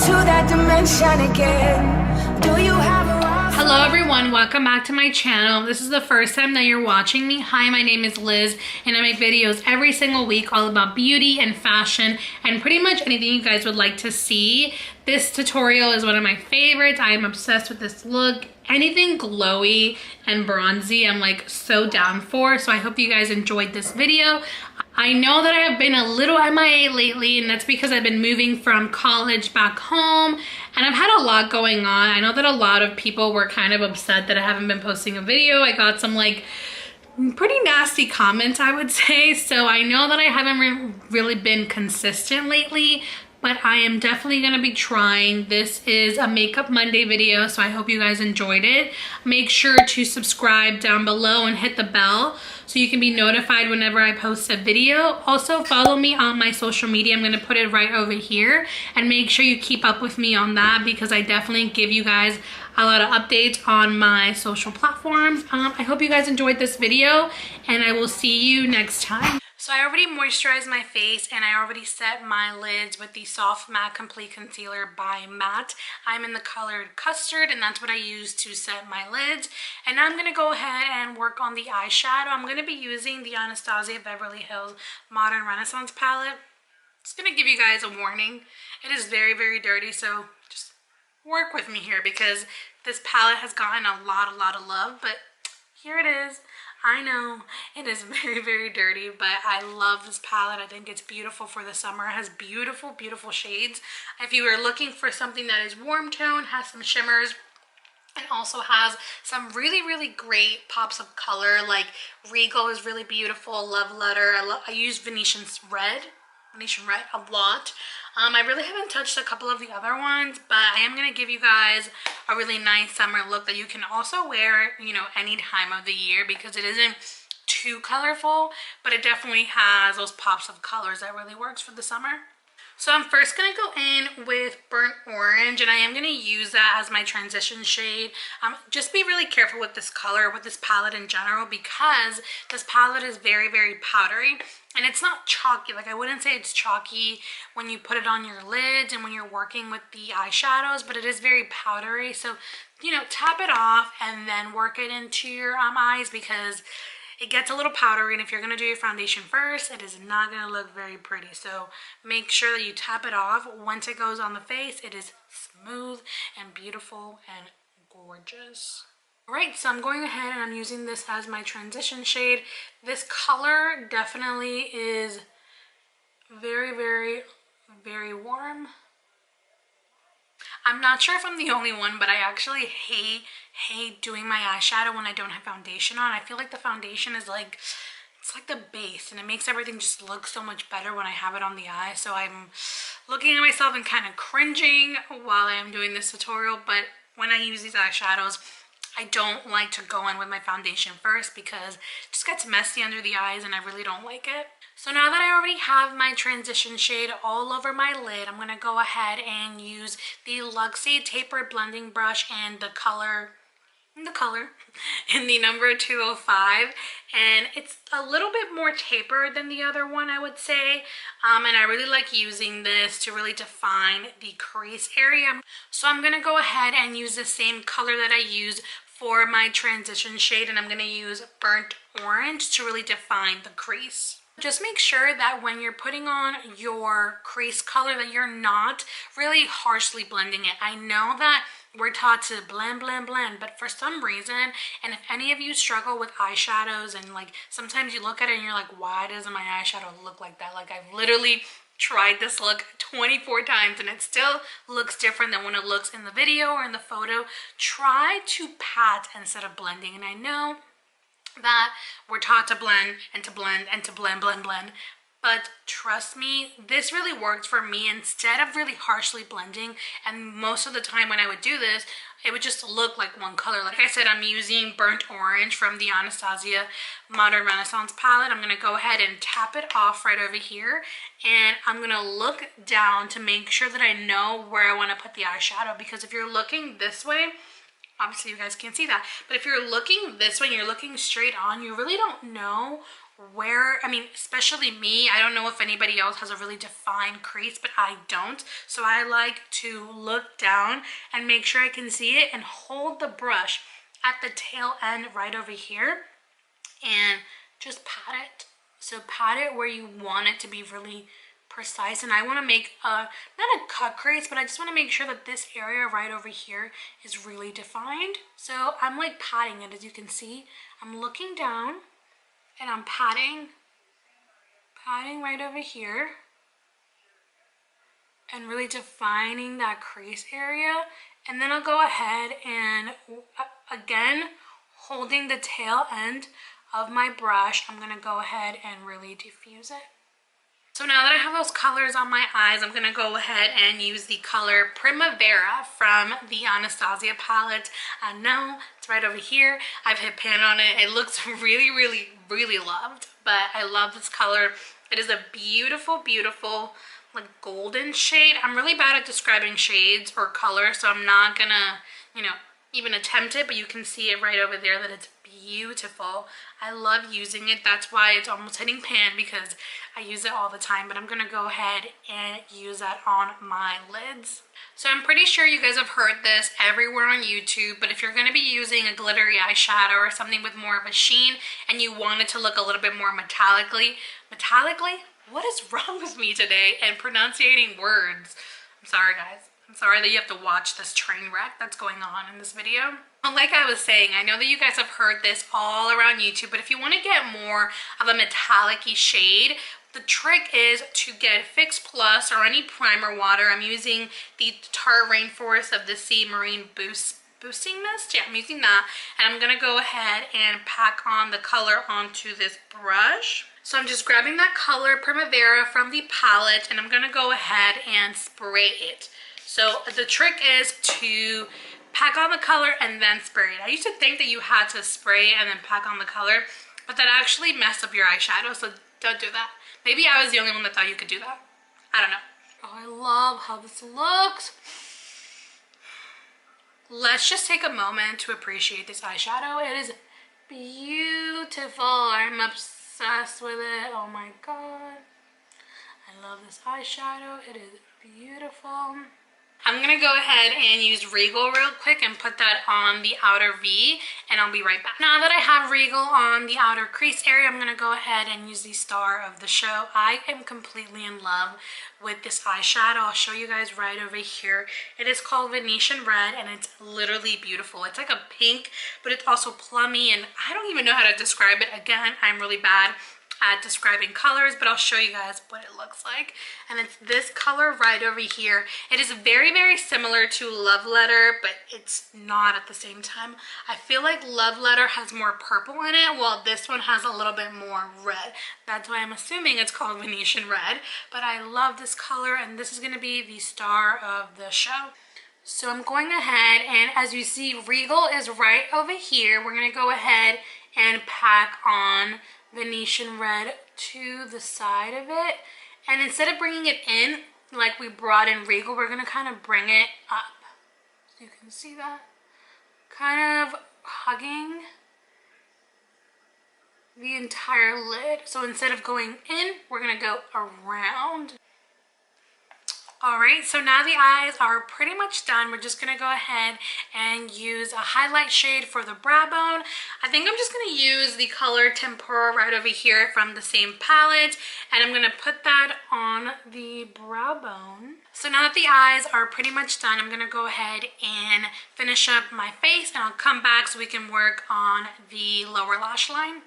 to that dimension again. Do you have a Hello everyone, welcome back to my channel. This is the first time that you're watching me. Hi, my name is Liz and I make videos every single week all about beauty and fashion and pretty much anything you guys would like to see. This tutorial is one of my favorites. I am obsessed with this look. Anything glowy and bronzy I'm like so down for, so I hope you guys enjoyed this video. I know that I have been a little MIA lately, and that's because I've been moving from college back home and I've had a lot going on. I know that a lot of people were kind of upset that I haven't been posting a video. I got some like pretty nasty comments, I would say, so I know that I haven't really been consistent lately, but I am definitely going to be trying. This is a Makeup Monday video, so I hope you guys enjoyed it. Make sure to subscribe down below and hit the bell so you can be notified whenever I post a video. Also, follow me on my social media. I'm going to put it right over here, and make sure you keep up with me on that because I definitely give you guys a lot of updates on my social platforms. I hope you guys enjoyed this video, and I will see you next time. So I already moisturized my face and I already set my lids with the Soft Matte Complete Concealer by Matte. I'm in the color Custard and that's what I use to set my lids. And now I'm going to go ahead and work on the eyeshadow. I'm going to be using the Anastasia Beverly Hills Modern Renaissance palette. Just going to give you guys a warning. It is very, very dirty, so just work with me here because this palette has gotten a lot of love, but here it is. I know it is very, very dirty, but I love this palette. I think it's beautiful for the summer. It has beautiful, beautiful shades. If you are looking for something that is warm tone, has some shimmers, and also has some really, really great pops of color, like Regal is really beautiful, Love Letter. I use Venetian Red a lot. I really haven't touched a couple of the other ones, but I am going to give you guys a really nice summer look that you can also wear, you know, any time of the year because it isn't too colorful, but it definitely has those pops of colors that really works for the summer. So I'm first going to go in with Burnt Orange, and I am going to use that as my transition shade. Just be really careful with this color, with this palette in general, because this palette is very, very powdery. And it's not chalky. Like, I wouldn't say it's chalky when you put it on your lids and when you're working with the eyeshadows, but it is very powdery. So, you know, tap it off and then work it into your eyes because it gets a little powdery, and if you're going to do your foundation first, it is not going to look very pretty. So make sure that you tap it off. Once it goes on the face, it is smooth and beautiful and gorgeous. Alright, so I'm going ahead and I'm using this as my transition shade. This color definitely is very, very, very warm. I'm not sure if I'm the only one, but I actually hate doing my eyeshadow when I don't have foundation on. I feel like the foundation is like, it's like the base, and it makes everything just look so much better when I have it on the eye. So I'm looking at myself and kind of cringing while I am doing this tutorial, but when I use these eyeshadows, I don't like to go in with my foundation first because it just gets messy under the eyes and I really don't like it. So now that I already have my transition shade all over my lid, I'm going to go ahead and use the Luxie Tapered Blending Brush and the color in the number 205, and it's a little bit more tapered than the other one, I would say, and I really like using this to really define the crease area. So I'm going to go ahead and use the same color that I used for my transition shade, and I'm going to use Burnt Orange to really define the crease. Just make sure that when you're putting on your crease color that you're not really harshly blending it. I know that we're taught to blend, but for some reason, and if any of you struggle with eyeshadows and like sometimes you look at it and you're like, why doesn't my eyeshadow look like that? Like, I've literally tried this look 24 times and it still looks different than when it looks in the video or in the photo. Try to pat instead of blending, and I know that we're taught to blend and to blend and to blend, but trust me, this really worked for me instead of really harshly blending. And most of the time when I would do this, it would just look like one color. Like I said, I'm using Burnt Orange from the Anastasia Modern Renaissance palette. I'm going to go ahead and tap it off right over here, and I'm going to look down to make sure that I know where I want to put the eyeshadow, because if you're looking this way, obviously you guys can't see that, but if you're looking this way and you're looking straight on, you really don't know especially me, I don't know if anybody else has a really defined crease, but I don't. So I like to look down and make sure I can see it and hold the brush at the tail end right over here and just pat it. So pat it where you want it to be really precise, and I want to make not a cut crease, but I just want to make sure that this area right over here is really defined. So I'm like patting it. As you can see, I'm looking down and I'm patting right over here and really defining that crease area. And then I'll go ahead and again, holding the tail end of my brush, I'm gonna go ahead and really diffuse it. So now that I have those colors on my eyes, I'm gonna go ahead and use the color Primavera from the Anastasia palette. I know it's right over here. I've hit pan on it. It looks really, really, really loved, but I love this color. It is a beautiful, beautiful like golden shade. I'm really bad at describing shades or colors, so I'm not gonna, even attempt it, but you can see it right over there that it's beautiful. I love using it. That's why it's almost hitting pan, because I use it all the time, but I'm gonna go ahead and use that on my lids. So I'm pretty sure you guys have heard this everywhere on YouTube, but if you're gonna be using a glittery eyeshadow or something with more of a sheen and you want it to look a little bit more metallically, what is wrong with me today and pronunciating words? I'm sorry, guys. I'm sorry that you have to watch this train wreck that's going on in this video. But like I was saying, I know that you guys have heard this all around YouTube, but if you want to get more of a metallic-y shade, the trick is to get Fix Plus or any primer water. I'm using the Tarte Rainforest of the Sea Marine Boosting Mist. Yeah, I'm using that. And I'm going to go ahead and pack on the color onto this brush. So I'm just grabbing that color Primavera from the palette, and I'm going to go ahead and spray it. So the trick is to pack on the color and then spray it. I used to think that you had to spray and then pack on the color, but that actually messed up your eyeshadow, so don't do that. Maybe I was the only one that thought you could do that. I don't know. Oh, I love how this looks. Let's just take a moment to appreciate this eyeshadow. It is beautiful. I'm obsessed with it. Oh my god. I love this eyeshadow. It is beautiful. I'm gonna go ahead and use Regal real quick and put that on the outer V, and I'll be right back. Now that I have Regal on the outer crease area, I'm gonna go ahead and use the star of the show. I am completely in love with this eyeshadow. I'll show you guys right over here. It is called Venetian Red, and it's literally beautiful. It's like a pink, but it's also plummy, and I don't even know how to describe it. Again, I'm really bad at describing colors, but I'll show you guys what it looks like. And it's this color right over here. It is very, very similar to Love Letter, but it's not at the same time. I feel like Love Letter has more purple in it, while this one has a little bit more red. That's why I'm assuming it's called Venetian Red, but I love this color, and this is going to be the star of the show. So I'm going ahead, and as you see, Regal is right over here. We're going to go ahead and pack on Venetian Red to the side of it, and instead of bringing it in like we brought in Regal, we're gonna kind of bring it up. So you can see that, kind of hugging the entire lid. So instead of going in, we're gonna go around. Alright, so now the eyes are pretty much done. We're just going to go ahead and use a highlight shade for the brow bone. I think I'm just going to use the color Tempera right over here from the same palette, and I'm going to put that on the brow bone. So now that the eyes are pretty much done, I'm going to go ahead and finish up my face, and I'll come back so we can work on the lower lash line.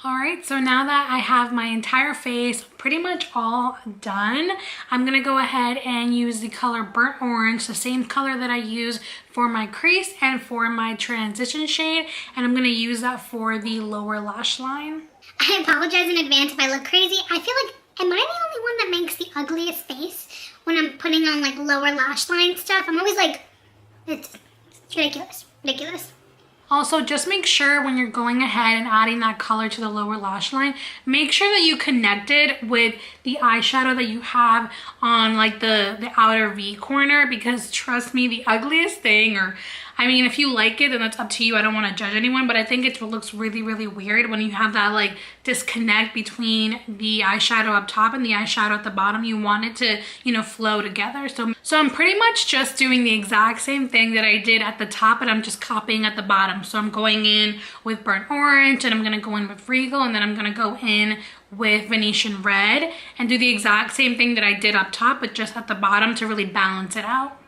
Alright, so now that I have my entire face pretty much all done, I'm going to go ahead and use the color Burnt Orange, the same color that I use for my crease and for my transition shade, and I'm going to use that for the lower lash line. I apologize in advance if I look crazy. I feel like, am I the only one that makes the ugliest face when I'm putting on like lower lash line stuff? I'm always like, it's ridiculous, ridiculous. Also, just make sure when you're going ahead and adding that color to the lower lash line, make sure that you connect it with the eyeshadow that you have on like the outer V corner, because trust me, the ugliest thing, or I mean, if you like it, then that's up to you. I don't want to judge anyone, but I think it looks really, really weird when you have that like disconnect between the eyeshadow up top and the eyeshadow at the bottom. You want it to, you know, flow together. So I'm pretty much just doing the exact same thing that I did at the top, and I'm just copying at the bottom. So I'm going in with burnt orange, and I'm going to go in with Regal, and then I'm going to go in with Venetian red and do the exact same thing that I did up top, but just at the bottom to really balance it out.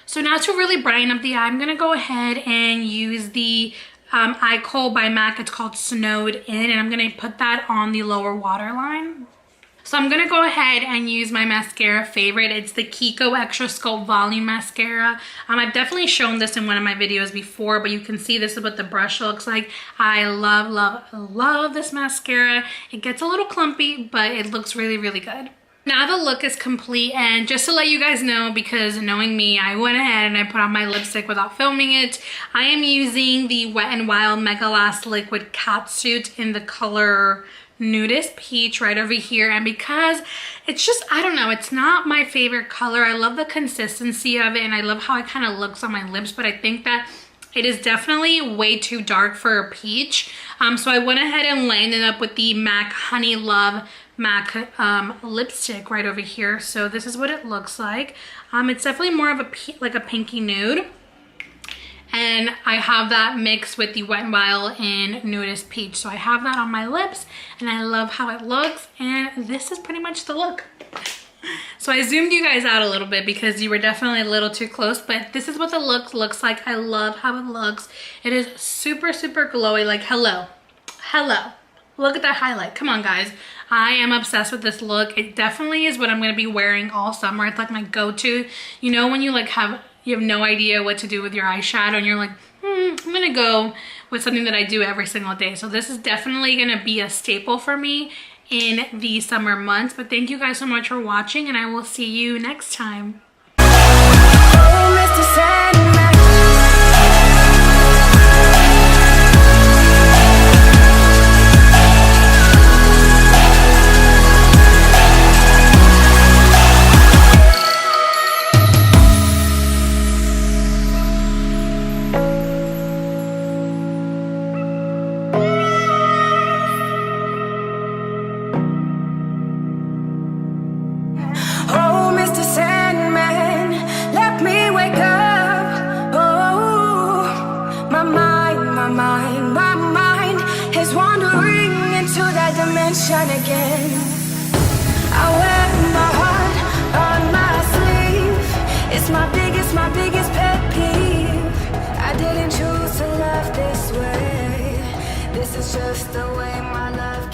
So now to really brighten up the eye, I'm gonna go ahead and use the Eye Kohl by MAC. It's called Snowed In, and I'm gonna put that on the lower waterline. So I'm gonna go ahead and use my mascara favorite. It's the Kiko Extra Sculpt Volume Mascara. I've definitely shown this in one of my videos before, but you can see this is what the brush looks like. I love, love, love this mascara. It gets a little clumpy, but it looks really, really good. Now the look is complete, and just to let you guys know, because knowing me, I went ahead and I put on my lipstick without filming it. I am using the Wet n Wild Mega Last Liquid Catsuit in the color Nudist Peach right over here, and because it's just, I don't know, it's not my favorite color. I love the consistency of it, and I love how it kind of looks on my lips, but I think that it is definitely way too dark for a peach. So I went ahead and landed up with the MAC Honey Love MAC lipstick right over here. So this is what it looks like. It's definitely more of a like a pinky nude, and I have that mixed with the Wet n Wild in Nudist Peach. So I have that on my lips, and I love how it looks, and this is pretty much the look. So I zoomed you guys out a little bit because you were definitely a little too close, but this is what the look looks like. I love how it looks. It is super, super glowy. Like, hello, look at that highlight. Come on, guys. I am obsessed with this look. It definitely is what I'm going to be wearing all summer. It's like my go-to. You know, when you like you have no idea what to do with your eyeshadow, and you're like, I'm going to go with something that I do every single day. So this is definitely going to be a staple for me in the summer months. But thank you guys so much for watching, and I will see you next time. Oh, Mr. Sandman. Oh, Mr. Sandman, let me wake up. Oh, my mind is wandering into that dimension again. I wear my heart on my sleeve. It's my biggest pet peeve. I didn't choose to love this way. This is just the way my love